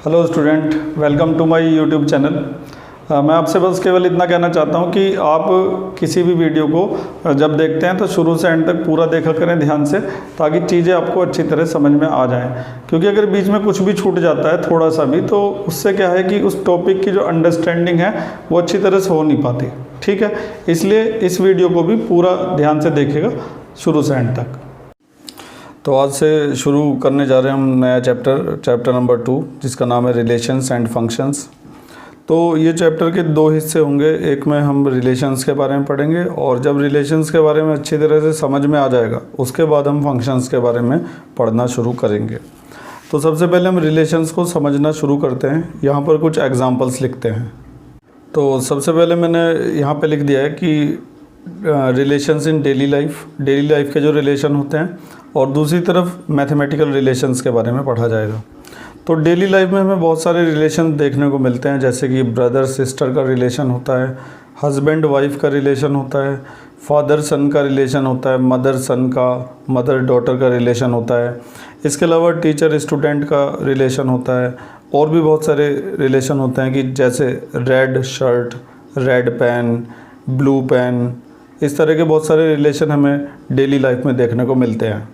Hello student, welcome to my YouTube channel. मैं आपसे बस केवल इतना कहना चाहता हूं कि आप किसी भी वीडियो को जब देखते हैं तो शुरू से एंड तक पूरा देखा करें ध्यान से, ताकि चीज़ें आपको अच्छी तरह समझ में आ जाएं। क्योंकि अगर बीच में कुछ भी छूट जाता है थोड़ा सा भी, तो उससे क्या है कि उस टॉपिक की जो अंडरस्टैंडिंग है वो अच्छी तरह से हो नहीं पाती। ठीक है, इसलिए इस वीडियो को भी पूरा ध्यान से देखिएगा शुरू से एंड तक। तो आज से शुरू करने जा रहे हैं हम नया चैप्टर नंबर 2, जिसका नाम है रिलेशंस एंड फंक्शंस। तो ये चैप्टर के 2 हिस्से होंगे। एक में हम रिलेशंस के बारे में पढ़ेंगे, और जब रिलेशंस के बारे में अच्छी तरह से समझ में आ जाएगा उसके बाद हम फंक्शंस के बारे में पढ़ना शुरू करेंगे। तो सबसे पहले हम रिलेशंस को समझना शुरू करते हैं। यहाँ पर कुछ एग्जांपल्स लिखते हैं। तो सबसे पहले मैंने यहाँ पे लिख दिया है कि रिलेशंस इन डेली लाइफ के जो रिलेशन होते हैं, और दूसरी तरफ मैथमेटिकल रिलेशंस के बारे में पढ़ा जाएगा। तो डेली लाइफ में हमें बहुत सारे रिलेशन देखने को मिलते हैं, जैसे कि ब्रदर सिस्टर का रिलेशन होता है, हस्बैंड वाइफ का रिलेशन होता है, फादर सन का रिलेशन होता है, मदर सन का, मदर डॉटर का रिलेशन होता है। इसके अलावा टीचर स्टूडेंट का रिलेशन होता है, और भी बहुत सारे रिलेशन होते हैं कि जैसे red shirt, red pen, blue pen, इस तरह के बहुत सारे रिलेशन हमें डेली लाइफ में देखने को मिलते हैं।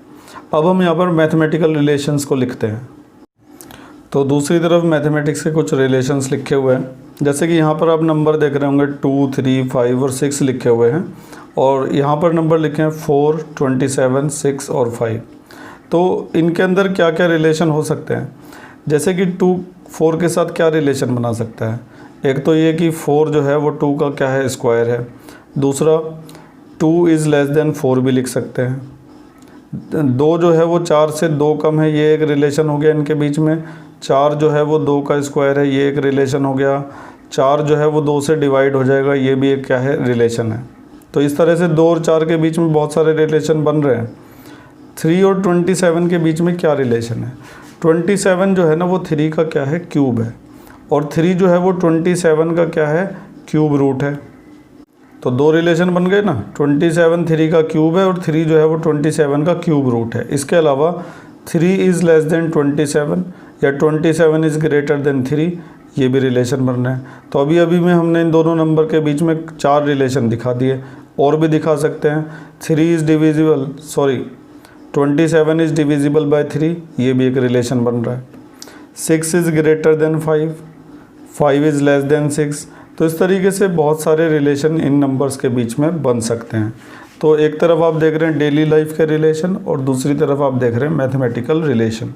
अब हम यहाँ पर मैथमेटिकल रिलेशंस को लिखते हैं। तो दूसरी तरफ मैथमेटिक्स के कुछ रिलेशंस लिखे हुए हैं, जैसे कि यहाँ पर आप नंबर देख रहे होंगे 2, 3, 5 और 6 लिखे हुए हैं, और यहाँ पर नंबर लिखे हैं 4, 27, 6 और 5। तो इनके अंदर क्या क्या रिलेशन हो सकते हैं, जैसे कि 2 4 के साथ क्या रिलेशन बना सकता है। एक तो ये कि 4 जो है वो 2 का क्या है, स्क्वायर है। दूसरा 2 इज़ लेस देन 4 भी लिख सकते हैं। 2 जो है वो 4 से 2 कम है, ये एक रिलेशन हो गया इनके बीच में। 4 जो है वो 2 का स्क्वायर है, ये एक रिलेशन हो गया। 4 जो है वो 2 से डिवाइड हो जाएगा, ये भी एक क्या है, रिलेशन है। तो इस तरह से 2 और 4 के बीच में बहुत सारे रिलेशन बन रहे हैं। 3 और 27 के बीच में क्या रिलेशन है, 27 जो है ना वो 3 का क्या है, क्यूब है, और 3 जो है वो 27 का क्या है, क्यूब रूट है। तो 2 रिलेशन बन गए ना, 27 3 का क्यूब है, और 3 जो है वो 27 का क्यूब रूट है। इसके अलावा 3 इज़ लेस देन 27 या 27 इज़ ग्रेटर देन 3, ये भी रिलेशन बन रहे हैं। तो अभी अभी में हमने इन दोनों नंबर के बीच में 4 रिलेशन दिखा दिए, और भी दिखा सकते हैं। 27 इज़ डिविजिबल बाय 3, ये भी एक रिलेशन बन रहा है। 6 is greater than 5, 5 is less than 6। तो इस तरीके से बहुत सारे रिलेशन इन नंबर्स के बीच में बन सकते हैं। तो एक तरफ आप देख रहे हैं डेली लाइफ के रिलेशन, और दूसरी तरफ आप देख रहे हैं मैथमेटिकल रिलेशन।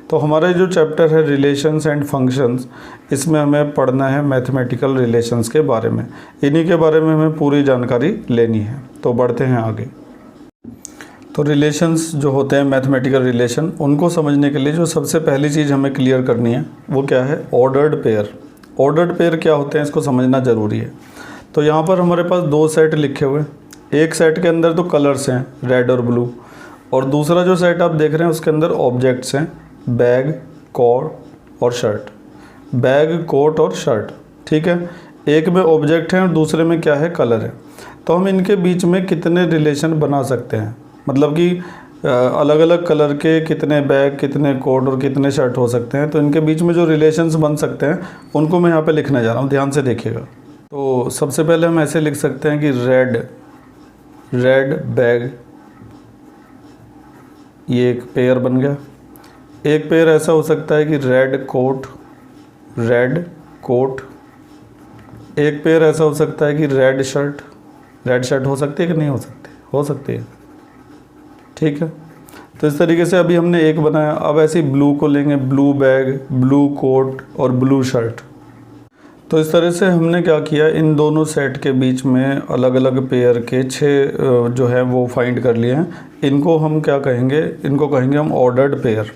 तो हमारा जो चैप्टर है रिलेशंस एंड फंक्शंस, इसमें हमें पढ़ना है मैथमेटिकल रिलेशंस के बारे में। इन्हीं के बारे में हमें पूरी जानकारी लेनी है। तो बढ़ते हैं आगे। तो रिलेशंस जो होते हैं मैथमेटिकल रिलेशन, उनको समझने के लिए जो सबसे पहली चीज़ हमें क्लियर करनी है वो क्या है, ऑर्डर्ड पेयर। ऑर्डर्ड पेयर क्या होते हैं, इसको समझना ज़रूरी है। तो यहाँ पर हमारे पास 2 सेट लिखे हुए हैं। एक सेट के अंदर तो कलर्स हैं, रेड और ब्लू, और दूसरा जो सेट आप देख रहे हैं उसके अंदर ऑब्जेक्ट्स हैं, बैग, कोट और शर्ट। बैग, कोट और शर्ट, ठीक है। एक में ऑब्जेक्ट है और दूसरे में क्या है, कलर है। तो हम इनके बीच में कितने रिलेशन बना सकते हैं, मतलब कि अलग अलग कलर के कितने बैग, कितने कोट और कितने शर्ट हो सकते हैं। तो इनके बीच में जो रिलेशंस बन सकते हैं उनको मैं यहाँ पे लिखने जा रहा हूँ, ध्यान से देखिएगा। तो सबसे पहले हम ऐसे लिख सकते हैं कि रेड बैग, ये एक पेयर बन गया। एक पेयर ऐसा हो सकता है कि रेड कोट। एक पेयर ऐसा हो सकता है कि रेड शर्ट हो सकती है कि नहीं हो सकती, हो सकती है, ठीक है। तो इस तरीके से अभी हमने एक बनाया। अब ऐसे ही ब्लू को लेंगे, ब्लू बैग, ब्लू कोट और ब्लू शर्ट। तो इस तरह से हमने क्या किया, इन दोनों सेट के बीच में अलग अलग पेयर के 6 जो है वो फाइंड कर लिए हैं। इनको हम क्या कहेंगे, इनको कहेंगे हम ऑर्डर्ड पेयर।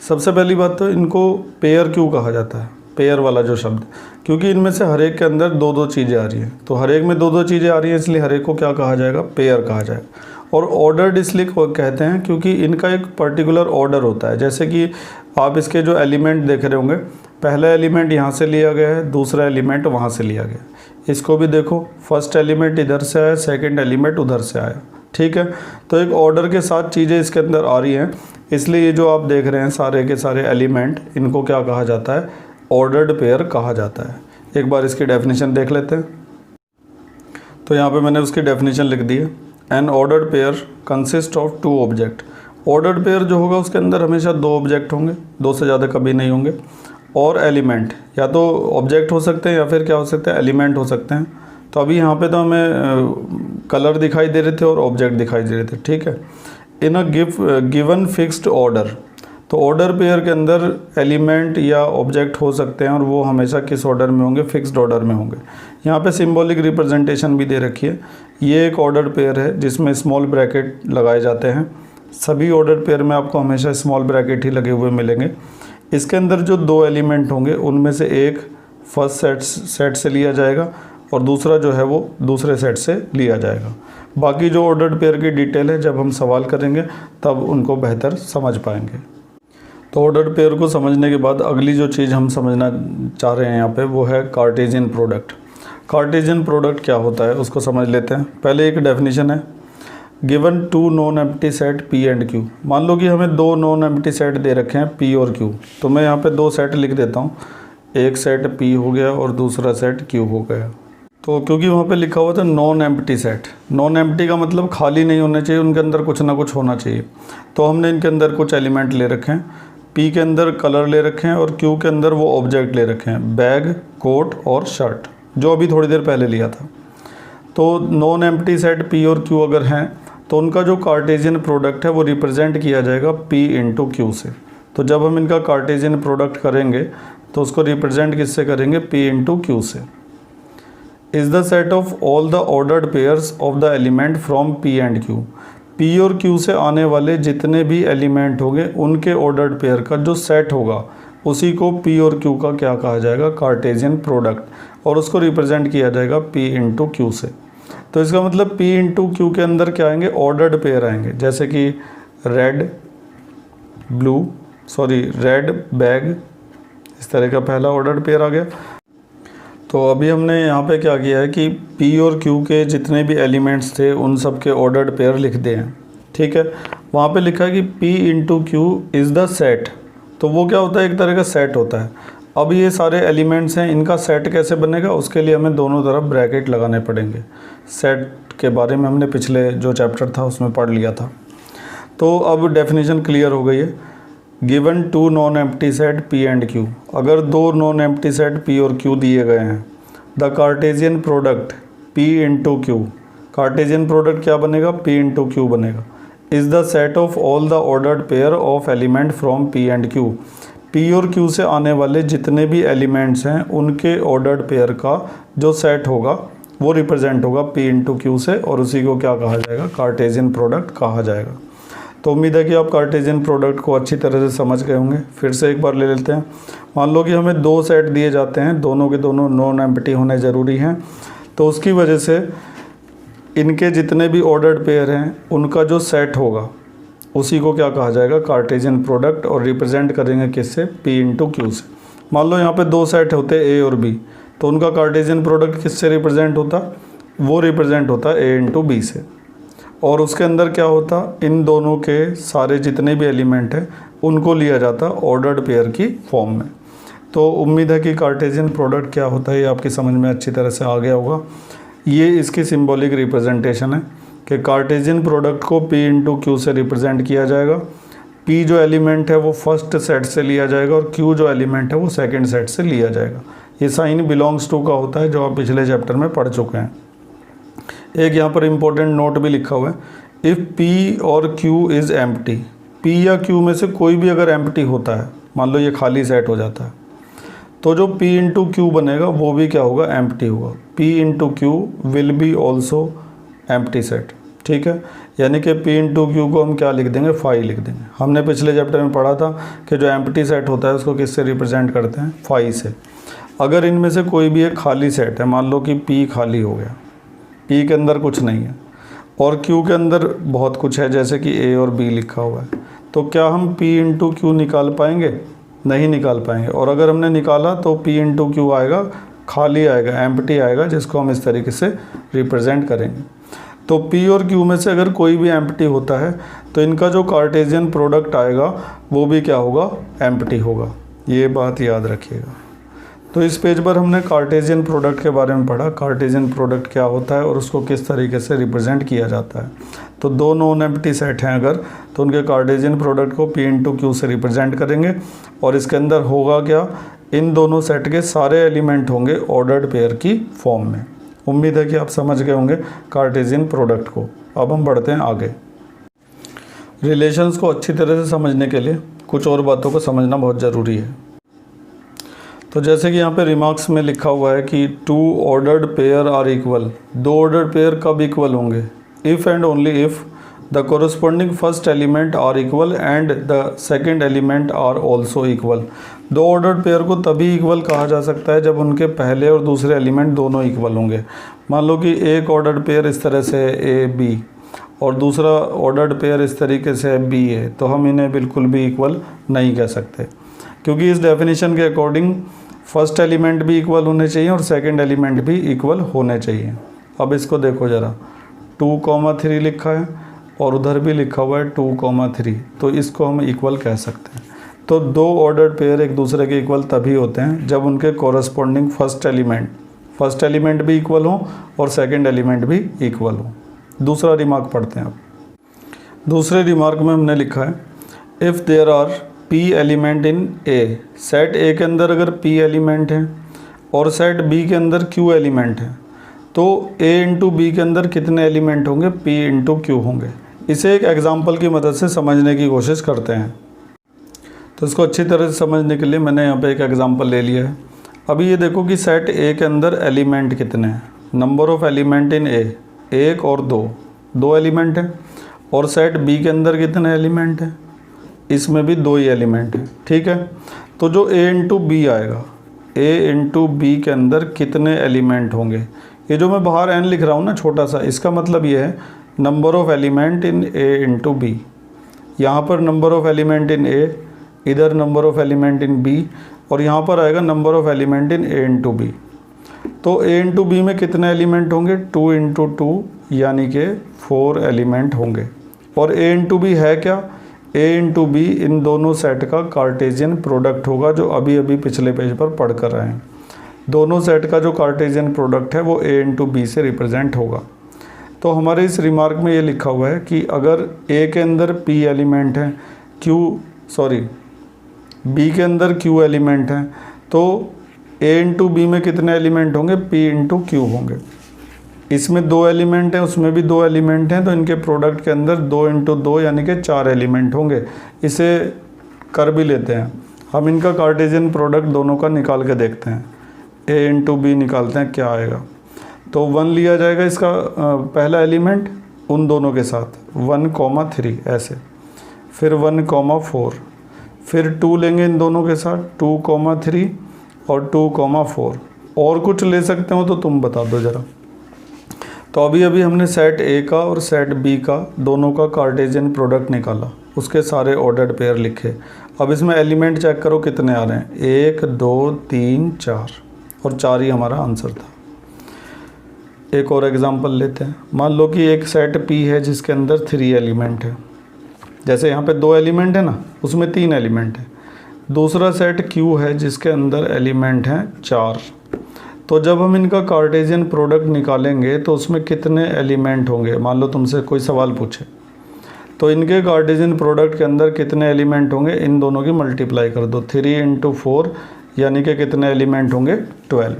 सबसे पहली बात तो इनको पेयर क्यों कहा जाता है, पेयर वाला जो शब्द, क्योंकि इनमें से हर एक के अंदर 2-2 चीज़ें आ रही हैं। तो हर एक में 2-2 चीज़ें आ रही हैं, इसलिए हर एक को क्या कहा जाएगा, पेयर कहा जाएगा। और ऑर्डर्ड इसलिए कहते हैं क्योंकि इनका एक पर्टिकुलर ऑर्डर होता है। जैसे कि आप इसके जो एलिमेंट देख रहे होंगे, पहला एलिमेंट यहाँ से लिया गया है, दूसरा एलिमेंट वहाँ से लिया गया। इसको भी देखो, फर्स्ट एलिमेंट इधर से आया, सेकंड एलिमेंट उधर से आया, ठीक है। तो एक ऑर्डर के साथ चीज़ें इसके अंदर आ रही हैं, इसलिए ये जो आप देख रहे हैं सारे के सारे एलिमेंट, इनको क्या कहा जाता है, ऑर्डर्ड पेयर कहा जाता है। एक बार इसकी डेफिनेशन देख लेते हैं। तो यहाँ पे मैंने उसकी डेफिनेशन लिख दी है। An ordered pair consist of two object. Ordered pair जो होगा उसके अंदर हमेशा दो ऑब्जेक्ट होंगे, दो से ज़्यादा कभी नहीं होंगे। और एलिमेंट, या तो ऑब्जेक्ट हो सकते हैं या फिर क्या हो सकते हैं, एलिमेंट हो सकते हैं। तो अभी यहाँ पे तो हमें कलर दिखाई दे रहे थे और ऑब्जेक्ट दिखाई दे रहे थे, ठीक है। इन अ गिवन फिक्स्ड ऑर्डर, तो ऑर्डर पेयर के अंदर एलिमेंट या ऑब्जेक्ट हो सकते हैं और वो हमेशा किस ऑर्डर में होंगे, फिक्स्ड ऑर्डर में होंगे। यहाँ पे सिंबॉलिक रिप्रेजेंटेशन भी दे रखी है। ये एक ऑर्डर पेयर है जिसमें स्मॉल ब्रैकेट लगाए जाते हैं। सभी ऑर्डर पेयर में आपको हमेशा स्मॉल ब्रैकेट ही लगे हुए मिलेंगे। इसके अंदर जो दो एलिमेंट होंगे उनमें से एक फर्स्ट सेट से लिया जाएगा और दूसरा जो है वो दूसरे सेट से लिया जाएगा। बाकी जो ऑर्डर्ड पेयर की डिटेल है जब हम सवाल करेंगे तब उनको बेहतर समझ पाएंगे। तो ऑर्डर्ड पेयर को समझने के बाद अगली जो चीज़ हम समझना चाह रहे हैं यहाँ पे वो है कार्टेशियन प्रोडक्ट। कार्टेशियन प्रोडक्ट क्या होता है उसको समझ लेते हैं। पहले एक डेफिनेशन है, given two non empty set P and Q. मान लो कि हमें दो नॉन एम्प्टी सेट दे रखे हैं पी और क्यू, तो मैं यहाँ पे दो सेट लिख देता हूँ। एक सेट पी हो गया और दूसरा सेट क्यू हो गया। तो क्योंकि वहाँ पे लिखा हुआ था non empty set, non empty का मतलब खाली नहीं होने चाहिए, उनके अंदर कुछ ना कुछ होना चाहिए। तो हमने इनके अंदर कुछ एलिमेंट ले रखे हैं। पी के अंदर कलर ले रखे हैं और क्यू के अंदर वो ऑब्जेक्ट ले रखे हैं, बैग, कोट और शर्ट, जो अभी थोड़ी देर पहले लिया था। तो नॉन एम्प्टी सेट पी और क्यू अगर हैं तो उनका जो कार्टेशियन प्रोडक्ट है वो रिप्रेजेंट किया जाएगा P इंटू क्यू से। तो जब हम इनका कार्टेशियन प्रोडक्ट करेंगे तो उसको रिप्रेजेंट किससे करेंगे, P इंटू क्यू से। Is the set of all the ordered pairs of the element from P and Q। P और Q से आने वाले जितने भी एलिमेंट होंगे उनके ऑर्डर्ड पेयर का जो सेट होगा उसी को P और Q का क्या कहा जाएगा, कार्टेशियन प्रोडक्ट, और उसको रिप्रेजेंट किया जाएगा P इंटू क्यू से। तो इसका मतलब P इंटू क्यू के अंदर क्या आएंगे, ऑर्डर्ड पेयर आएंगे, जैसे कि रेड बैग, इस तरह का पहला ऑर्डर्ड पेयर आ गया। तो अभी हमने यहाँ पे क्या किया है कि P और Q के जितने भी एलिमेंट्स थे उन सब के ऑर्डर्ड पेयर लिख दिए हैं, ठीक है। वहाँ पे लिखा है कि P into Q is the set. तो वो क्या होता है, एक तरह का सेट होता है। अब ये सारे एलिमेंट्स हैं, इनका सेट कैसे बनेगा, उसके लिए हमें दोनों तरफ ब्रैकेट लगाने पड़ेंगे। सेट के बारे में हमने पिछले जो चैप्टर था उसमें पढ़ लिया था। तो अब डेफिनेशन क्लियर हो गई है। Given two non empty set P and Q, अगर दो नॉन एम्प्टी सेट P और Q दिए गए हैं, the cartesian product P into Q, cartesian product क्या बनेगा, P इंटू क्यू बनेगा, is the set of all the ordered pair of element from P and Q। P और Q से आने वाले जितने भी एलिमेंट्स हैं उनके ऑर्डर्ड पेयर का जो सेट होगा वो रिप्रेजेंट होगा P इंटू क्यू से, और उसी को क्या कहा जाएगा, कार्टेशियन प्रोडक्ट कहा जाएगा। तो उम्मीद है कि आप कार्टेशियन प्रोडक्ट को अच्छी तरह से समझ गए होंगे। फिर से एक बार ले लेते हैं। मान लो कि हमें दो सेट दिए जाते हैं, दोनों के दोनों नॉन एम्प्टी होने ज़रूरी हैं। तो उसकी वजह से इनके जितने भी ऑर्डर्ड पेयर हैं उनका जो सेट होगा उसी को क्या कहा जाएगा, कार्टेशियन प्रोडक्ट, और रिप्रेजेंट करेंगे किससे, P इंटू क्यू से। मान लो यहाँ पे दो सेट होते हैं A और B, तो उनका कार्टेशियन प्रोडक्ट किससे रिप्रेजेंट होता, वो रिप्रेजेंट होता A इंटू बी से। और उसके अंदर क्या होता, इन दोनों के सारे जितने भी एलिमेंट हैं उनको लिया जाता ऑर्डर्ड पेयर की फॉर्म में। तो उम्मीद है कि कार्टेशियन प्रोडक्ट क्या होता है ये आपकी समझ में अच्छी तरह से आ गया होगा। ये इसकी सिंबॉलिक रिप्रेजेंटेशन है कि कार्टेशियन प्रोडक्ट को P इंटू क्यू से रिप्रेजेंट किया जाएगा। P जो एलिमेंट है वो फर्स्ट सेट से लिया जाएगा और Q जो एलिमेंट है वो सेकंड सेट से लिया जाएगा। ये साइन बिलोंग्स टू का होता है जो आप पिछले चैप्टर में पढ़ चुके हैं। एक यहाँ पर इम्पोर्टेंट नोट भी लिखा हुआ है, इफ़ P और Q इज़ एम्प्टी, P या Q में से कोई भी अगर एम्प्टी होता है, मान लो ये खाली सेट हो जाता है, तो जो P इंटू क्यू बनेगा वो भी क्या होगा, एम्प्टी होगा। P into Q will be also empty set, ठीक है। यानी कि P इंटू क्यू को हम क्या लिख देंगे, फाई लिख देंगे। हमने पिछले चैप्टर में पढ़ा था कि जो एम्प्टी सेट होता है उसको किससे रिप्रेजेंट करते हैं, फाई से। अगर इनमें से कोई भी एक खाली सेट है, मान लो कि P खाली हो गया, P के अंदर कुछ नहीं है और Q के अंदर बहुत कुछ है, जैसे कि A और B लिखा हुआ है, तो क्या हम P इंटू क्यू निकाल पाएंगे, नहीं निकाल पाएंगे। और अगर हमने निकाला तो P इंटू क्यू आएगा, खाली आएगा, एम्प्टी आएगा, जिसको हम इस तरीके से रिप्रेजेंट करेंगे। तो P और Q में से अगर कोई भी एम्प्टी होता है तो इनका जो कार्टेशियन प्रोडक्ट आएगा वो भी क्या होगा, एम्प्टी होगा। ये बात याद रखिएगा। तो इस पेज पर हमने कार्टेशियन प्रोडक्ट के बारे में पढ़ा, कार्टेशियन प्रोडक्ट क्या होता है और उसको किस तरीके से रिप्रेजेंट किया जाता है। तो दो नॉन एम्प्टी सेट हैं अगर, तो उनके कार्टेशियन प्रोडक्ट को P इंटू क्यू से रिप्रेजेंट करेंगे और इसके अंदर होगा क्या, इन दोनों सेट के सारे एलिमेंट होंगे ऑर्डर्ड पेयर की फॉर्म में। उम्मीद है कि आप समझ गए होंगे कार्टेशियन प्रोडक्ट को। अब हम बढ़ते हैं आगे। रिलेशंस को अच्छी तरह से समझने के लिए कुछ और बातों को समझना बहुत ज़रूरी है। तो जैसे कि यहाँ पे रिमार्क्स में लिखा हुआ है कि two ordered pair are equal, दो ऑर्डर्ड पेयर कब इक्वल होंगे, if and only if the corresponding first element are equal and the second element are also equal. दो ऑर्डर्ड पेयर को तभी इक्वल कहा जा सकता है जब उनके पहले और दूसरे एलिमेंट दोनों इक्वल होंगे। मान लो कि एक ऑर्डर्ड पेयर इस तरह से है A B और दूसरा ऑर्डर्ड पेयर इस तरीके से B है, तो हम इन्हें बिल्कुल भी इक्वल नहीं कह सकते, क्योंकि इस डेफिनेशन के अकॉर्डिंग फर्स्ट एलिमेंट भी इक्वल होने चाहिए और सेकंड एलिमेंट भी इक्वल होने चाहिए। अब इसको देखो ज़रा, 2,3 लिखा है और उधर भी लिखा हुआ है 2,3, तो इसको हम इक्वल कह सकते हैं। तो दो ऑर्डर्ड पेयर एक दूसरे के इक्वल तभी होते हैं जब उनके कॉरस्पॉन्डिंग फर्स्ट एलिमेंट भी इक्वल हो और सेकंड एलिमेंट भी इक्वल हो। दूसरा रिमार्क पढ़ते हैं अब। दूसरे रिमार्क में हमने लिखा है if there are P element in A, set A के अंदर अगर P एलिमेंट है और सेट B के अंदर Q एलिमेंट है, तो A इंटू B के अंदर कितने एलिमेंट होंगे, P इंटू Q होंगे। इसे एक एग्जाम्पल की मदद से समझने की कोशिश करते हैं। तो इसको अच्छी तरह से समझने के लिए मैंने यहाँ पे एक एग्जाम्पल ले लिया है। अभी ये देखो कि सेट A के अंदर एलिमेंट कितने हैं, number of element in A, एक और दो एलिमेंट हैं, और सेट B के अंदर कितने एलिमेंट हैं, इसमें भी दो ही एलिमेंट हैं, ठीक है। तो जो A इंटू B आएगा, A इंटू B के अंदर कितने एलिमेंट होंगे, ये जो मैं बाहर n लिख रहा हूँ ना छोटा सा, इसका मतलब ये है number of element in A into B। यहाँ पर number of element in A, इधर number of element in B, और यहाँ पर आएगा number of element in A into B। तो A इंटू B में कितने एलिमेंट होंगे, 2 इंटू 2 यानी कि 4 एलिमेंट होंगे। और A इंटू B है क्या, A इंटू B इन दोनों सेट का कार्टेशियन प्रोडक्ट होगा, जो अभी अभी पिछले पेज पर पढ़ कर रहे हैं। दोनों सेट का जो कार्टेशियन प्रोडक्ट है वो A इंटू B से रिप्रेजेंट होगा। तो हमारे इस रिमार्क में ये लिखा हुआ है कि अगर A के अंदर P एलिमेंट है, B के अंदर Q एलिमेंट है, तो A इंटू B में कितने एलिमेंट होंगे, P इंटू Q होंगे। इसमें दो एलिमेंट हैं, उसमें भी दो एलिमेंट हैं, तो इनके प्रोडक्ट के अंदर 2 इंटू 2 यानी कि 4 एलिमेंट होंगे। इसे कर भी लेते हैं हम, इनका कार्टेशियन प्रोडक्ट दोनों का निकाल के देखते हैं। A इंटू B निकालते हैं, क्या आएगा। तो 1 लिया जाएगा इसका पहला एलिमेंट उन दोनों के साथ, 1,3 ऐसे, फिर 1,4, फिर 2 लेंगे इन दोनों के साथ, 2,3 और 2,4, और कुछ ले सकते हो तो तुम बता दो ज़रा। तो अभी अभी हमने सेट A का और सेट B का दोनों का कार्टेशियन प्रोडक्ट निकाला, उसके सारे ऑर्डर्ड पेयर लिखे। अब इसमें एलिमेंट चेक करो कितने आ रहे हैं, 1 2 3 4, और 4 ही हमारा आंसर था। एक और एग्जांपल लेते हैं। मान लो कि एक सेट P है जिसके अंदर 3 एलिमेंट है, जैसे यहाँ पे 2 एलिमेंट है ना, उसमें 3 एलिमेंट है। दूसरा सेट Q है जिसके अंदर एलिमेंट हैं 4। तो जब हम इनका कार्टेशियन प्रोडक्ट निकालेंगे तो उसमें कितने एलिमेंट होंगे, मान लो तुमसे कोई सवाल पूछे, तो इनके कार्टेशियन प्रोडक्ट के अंदर कितने एलिमेंट होंगे, इन दोनों की मल्टीप्लाई कर दो, 3 इंटू 4 यानी कि कितने एलिमेंट होंगे, 12।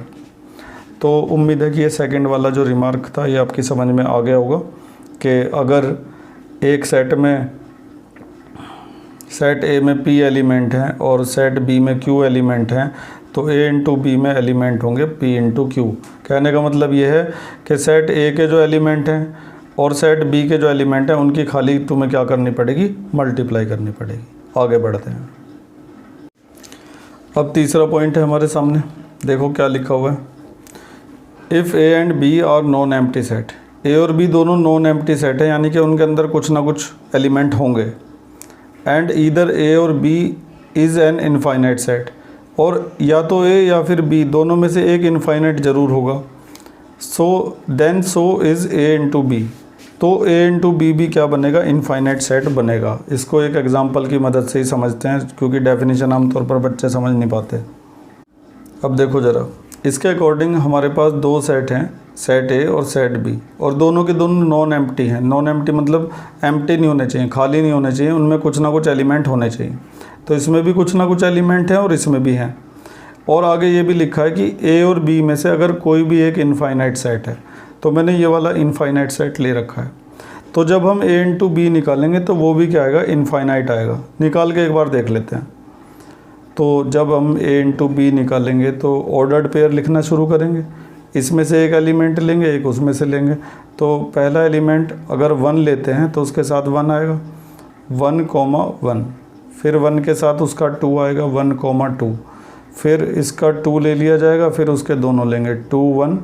तो उम्मीद है कि ये सेकंड वाला जो रिमार्क था ये आपकी समझ में आ गया होगा कि अगर एक सेट में सेट A में P एलिमेंट हैं और सेट B में Q एलिमेंट हैं, तो A इंटू B में एलिमेंट होंगे P इंटू Q। कहने का मतलब ये है कि सेट A के जो एलिमेंट हैं और सेट B के जो एलिमेंट हैं उनकी खाली तुम्हें क्या करनी पड़ेगी, मल्टीप्लाई करनी पड़ेगी। आगे बढ़ते हैं। अब तीसरा पॉइंट है हमारे सामने, देखो क्या लिखा हुआ है। If A and B are non empty set, A और B दोनों नॉन एम्प्टी सेट है, यानी कि उनके अंदर कुछ ना कुछ एलिमेंट होंगे। एंड ईदर A और B is an infinite set, और या तो A या फिर B दोनों में से एक इनफाइनाइट ज़रूर होगा। So is A into B, तो A इंटू B भी क्या बनेगा, इनफाइनाइट सेट बनेगा। इसको एक एग्जांपल की मदद से ही समझते हैं, क्योंकि डेफिनेशन आमतौर पर बच्चे समझ नहीं पाते। अब देखो ज़रा, इसके अकॉर्डिंग हमारे पास दो सेट हैं, सेट ए और सेट बी, और दोनों के दोनों नॉन एम्प्टी हैं। नॉन एम्प्टी मतलब एम्प्टी नहीं होने चाहिए, खाली नहीं होने चाहिए, उनमें कुछ ना कुछ एलिमेंट होने चाहिए। तो इसमें भी कुछ ना कुछ एलिमेंट हैं और इसमें भी हैं। और आगे ये भी लिखा है कि ए और बी में से अगर कोई भी एक इनफाइनाइट सेट है, तो मैंने ये वाला इनफाइनाइट सेट ले रखा है। तो जब हम ए इंटू बी निकालेंगे तो वो भी क्या आएगा, इनफाइनाइट आएगा। निकाल के एक बार देख लेते हैं। तो जब हम ए इंटू बी निकालेंगे तो ऑर्डर्ड पेयर लिखना शुरू करेंगे। इसमें से एक एलिमेंट लेंगे, एक उसमें से लेंगे। तो पहला एलिमेंट अगर 1 लेते हैं तो उसके साथ 1 आएगा, 1,1। फिर 1 के साथ उसका 2 आएगा, 1,2। फिर इसका 2 ले लिया जाएगा, फिर उसके दोनों लेंगे, 2 1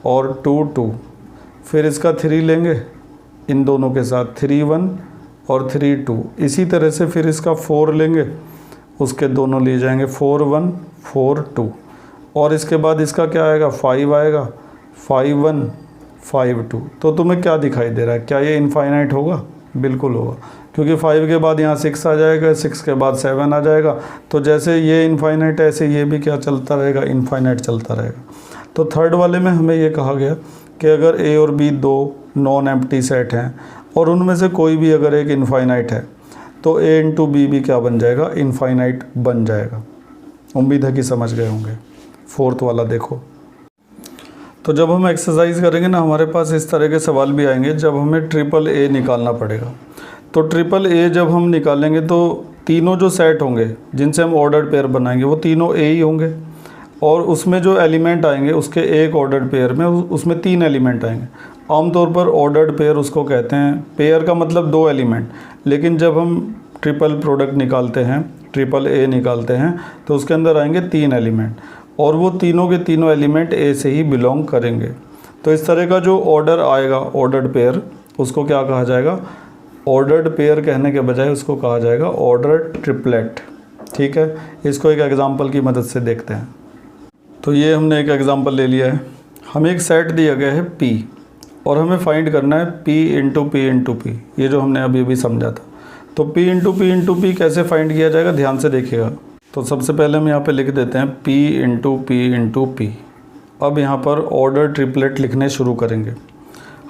और 2 2। फिर इसका 3 लेंगे इन दोनों के साथ, 3 1 और 3 2। इसी तरह से फिर इसका 4 लेंगे, उसके दोनों ले जाएंगे, 4 1 4 2। और इसके बाद इसका क्या आएगा, 5 आएगा, 5 1 5 2। तो तुम्हें क्या दिखाई दे रहा है, क्या ये इनफाइनाइट होगा? बिल्कुल होगा, क्योंकि 5 के बाद यहाँ 6 आ जाएगा, 6 के बाद 7 आ जाएगा। तो जैसे ये इनफाइनाइट है ऐसे ये भी क्या चलता रहेगा, इनफाइनाइट चलता रहेगा। तो थर्ड वाले में हमें ये कहा गया कि अगर ए और बी दो नॉन एम्प्टी सेट हैं और उनमें से कोई भी अगर एक इनफाइनाइट है तो ए इंटू बी भी क्या बन जाएगा, इनफाइनाइट बन जाएगा। उम्मीद है कि समझ गए होंगे। फोर्थ वाला देखो। तो जब हम एक्सरसाइज करेंगे ना, हमारे पास इस तरह के सवाल भी आएंगे जब हमें ट्रिपल ए निकालना पड़ेगा। तो ट्रिपल ए जब हम निकालेंगे तो तीनों जो सेट होंगे जिनसे हम ऑर्डर्ड पेयर बनाएंगे वो तीनों ए ही होंगे, और उसमें जो एलिमेंट आएंगे उसके एक ऑर्डर्ड पेयर में उसमें 3 एलिमेंट आएंगे। आमतौर पर ऑर्डर्ड पेयर उसको कहते हैं, पेयर का मतलब 2 एलिमेंट, लेकिन जब हम ट्रिपल प्रोडक्ट निकालते हैं, ट्रिपल ए निकालते हैं, तो उसके अंदर आएंगे 3 एलिमेंट, और वो तीनों के तीनों एलिमेंट ए से ही बिलोंग करेंगे। तो इस तरह का जो ऑर्डर आएगा ऑर्डर्ड पेयर, उसको क्या कहा जाएगा, ऑर्डर्ड पेयर कहने के बजाय उसको कहा जाएगा ऑर्डर्ड ट्रिपलेट। ठीक है, इसको एक एग्जांपल की मदद से देखते हैं। तो ये हमने एक एग्जांपल ले लिया है। हमें एक सेट दिया गया है P, और हमें फाइंड करना है P into P into P, ये जो हमने अभी समझा था। तो P इंटू पी कैसे फाइंड किया जाएगा, ध्यान से देखिएगा। तो सबसे पहले हम यहाँ पे लिख देते हैं P इंटू पी। अब यहाँ पर ऑर्डर ट्रिपलेट लिखने शुरू करेंगे।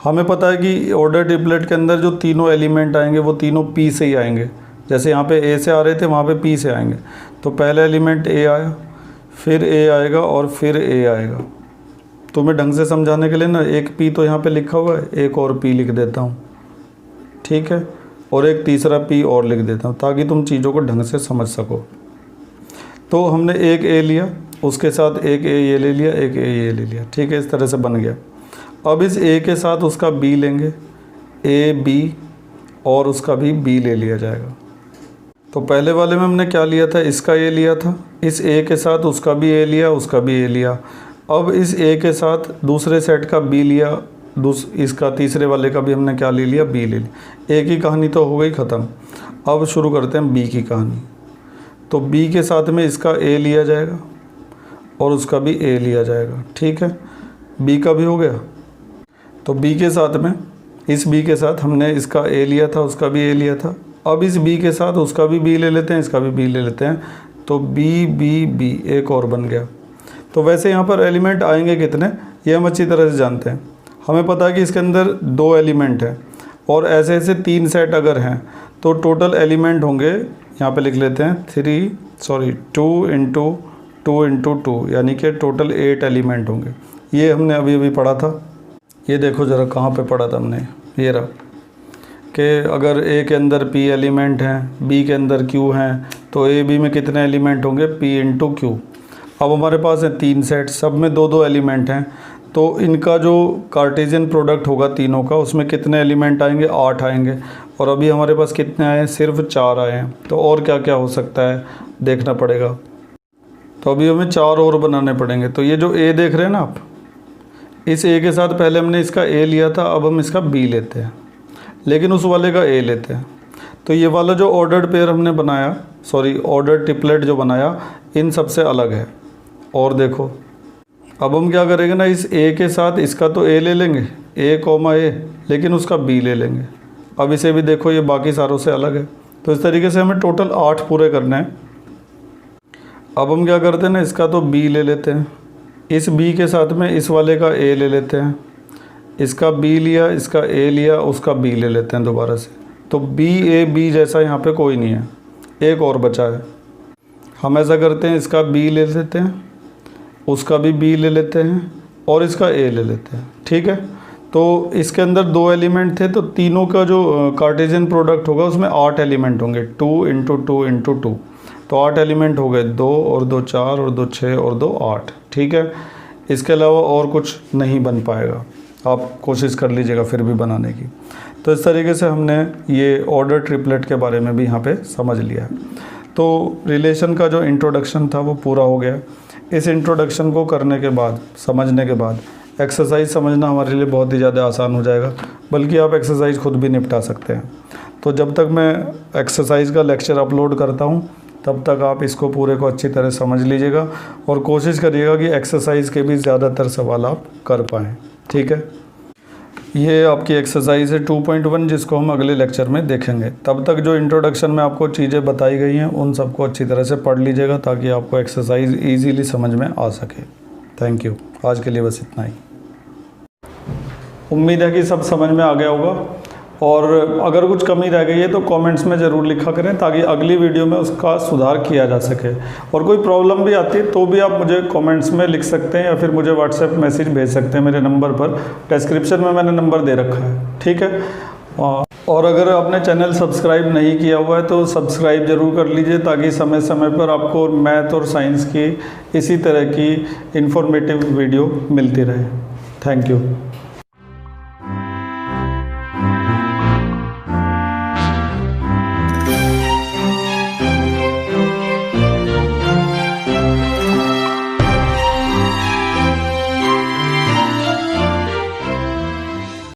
हमें पता है कि ऑर्डर ट्रिपलेट के अंदर जो तीनों एलिमेंट आएंगे वो तीनों P से ही आएंगे। जैसे यहाँ पे A से आ रहे थे, वहाँ पे P से आएंगे। तो पहला एलिमेंट A आया, फिर A आएगा और फिर A आएगा। तो मैं ढंग से समझाने के लिए ना एक P तो यहाँ पे लिखा हुआ है, एक और P लिख देता हूँ, ठीक है, और एक तीसरा P और लिख देता हूँ ताकि तुम चीज़ों को ढंग से समझ सको। तो हमने एक A लिया, उसके साथ एक A ये ले लिया, एक A ये ले लिया, ठीक है, इस तरह से बन गया। अब इस A के साथ उसका B लेंगे, A B, और उसका भी B ले लिया जाएगा। तो पहले वाले में हमने क्या लिया था, इसका A लिया था, इस A के साथ उसका भी A लिया, उसका भी A लिया। अब इस A के साथ दूसरे सेट का B लिया, इसका तीसरे वाले का भी हमने क्या ले लिया, B ले लिया। A की कहानी तो हो गई ख़त्म। अब शुरू करते हैं B की कहानी। तो B के साथ में इसका A लिया जाएगा और उसका भी A लिया जाएगा, ठीक है, B का भी हो गया। तो B के साथ में, इस B के साथ हमने इसका A लिया था, उसका भी A लिया था। अब इस B के साथ उसका भी B ले लेते हैं, इसका भी B ले लेते हैं। तो B, एक और बन गया। तो वैसे यहाँ पर एलिमेंट आएंगे कितने, ये हम अच्छी तरह से जानते हैं। हमें पता है कि इसके अंदर 2 एलिमेंट हैं, और ऐसे ऐसे 3 सेट अगर हैं तो टोटल एलिमेंट होंगे, यहाँ पे लिख लेते हैं 2 इंटू 2, यानी कि टोटल 8 एलिमेंट होंगे। ये हमने अभी पढ़ा था। ये देखो ज़रा कहाँ पे पढ़ा था हमने, ये रहा कि अगर A के अंदर P एलिमेंट हैं, B के अंदर Q हैं, तो A B में कितने एलिमेंट होंगे, P इंटू Q। अब हमारे पास है 3 सेट, सब में 2 एलिमेंट हैं, तो इनका जो कार्टेशियन प्रोडक्ट होगा तीनों का, उसमें कितने एलिमेंट आएंगे, 8 आएंगे। और अभी हमारे पास कितने आए हैं, सिर्फ 4 आए हैं। तो और क्या क्या हो सकता है देखना पड़ेगा। तो अभी हमें 4 और बनाने पड़ेंगे। तो ये जो A देख रहे हैं ना आप, इस A के साथ पहले हमने इसका A लिया था, अब हम इसका B लेते हैं, लेकिन उस वाले का A लेते हैं। तो ये वाला जो ऑर्डर्ड पेयर हमने बनाया, ऑर्डर्ड ट्रिपलेट जो बनाया, इन सबसे अलग है। और देखो अब हम क्या करेंगे ना, इस A के साथ इसका तो A ले लेंगे, A, लेकिन उसका B ले लेंगे। अब इसे भी देखो, ये बाकी सारों से अलग है। तो इस तरीके से हमें टोटल 8 पूरे करने हैं। अब हम क्या करते हैं ना, इसका तो बी ले लेते हैं, इस बी के साथ में इस वाले का ए ले लेते हैं, इसका बी लिया, इसका ए लिया, उसका बी ले लेते हैं दोबारा से। तो बी ए बी जैसा यहाँ पे कोई नहीं है, एक और बचा है। हम ऐसा करते हैं, इसका बी ले लेते हैं, उसका भी बी ले लेते हैं और इसका ए ले लेते हैं। ठीक है, तो इसके अंदर 2 एलिमेंट थे, तो तीनों का जो कार्टेशियन प्रोडक्ट होगा उसमें 8 एलिमेंट होंगे, 2 × 2 × 2। तो 8 एलिमेंट हो गए, 2 और 2 4 और 2 6 और 2 8। ठीक है, इसके अलावा और कुछ नहीं बन पाएगा, आप कोशिश कर लीजिएगा फिर भी बनाने की। तो इस तरीके से हमने ये ऑर्डर ट्रिपलेट के बारे में भी यहाँ पे समझ लिया है। तो रिलेशन का जो इंट्रोडक्शन था वो पूरा हो गया। इस इंट्रोडक्शन को करने के बाद, समझने के बाद, एक्सरसाइज समझना हमारे लिए बहुत ही ज़्यादा आसान हो जाएगा, बल्कि आप एक्सरसाइज खुद भी निपटा सकते हैं। तो जब तक मैं एक्सरसाइज का लेक्चर अपलोड करता हूँ तब तक आप इसको पूरे को अच्छी तरह समझ लीजिएगा और कोशिश करिएगा कि एक्सरसाइज के भी ज़्यादातर सवाल आप कर पाएँ। ठीक है, ये आपकी एक्सरसाइज है 2.1, जिसको हम अगले लेक्चर में देखेंगे। तब तक जो इंट्रोडक्शन में आपको चीज़ें बताई गई हैं उन सबको अच्छी तरह से पढ़ लीजिएगा ताकि आपको एक्सरसाइज ईजीली समझ में आ सके। थैंक यू, आज के लिए बस इतना ही। उम्मीद है कि सब समझ में आ गया होगा, और अगर कुछ कमी रह गई है तो कमेंट्स में ज़रूर लिखा करें ताकि अगली वीडियो में उसका सुधार किया जा सके। और कोई प्रॉब्लम भी आती है तो भी आप मुझे कमेंट्स में लिख सकते हैं या फिर मुझे व्हाट्सएप मैसेज भेज सकते हैं मेरे नंबर पर, डिस्क्रिप्शन में मैंने नंबर दे रखा है। ठीक है, और अगर आपने चैनल सब्सक्राइब नहीं किया हुआ है तो सब्सक्राइब ज़रूर कर लीजिए ताकि समय समय पर आपको मैथ और साइंस की इसी तरह की इन्फॉर्मेटिव वीडियो मिलती रहे। Thank you.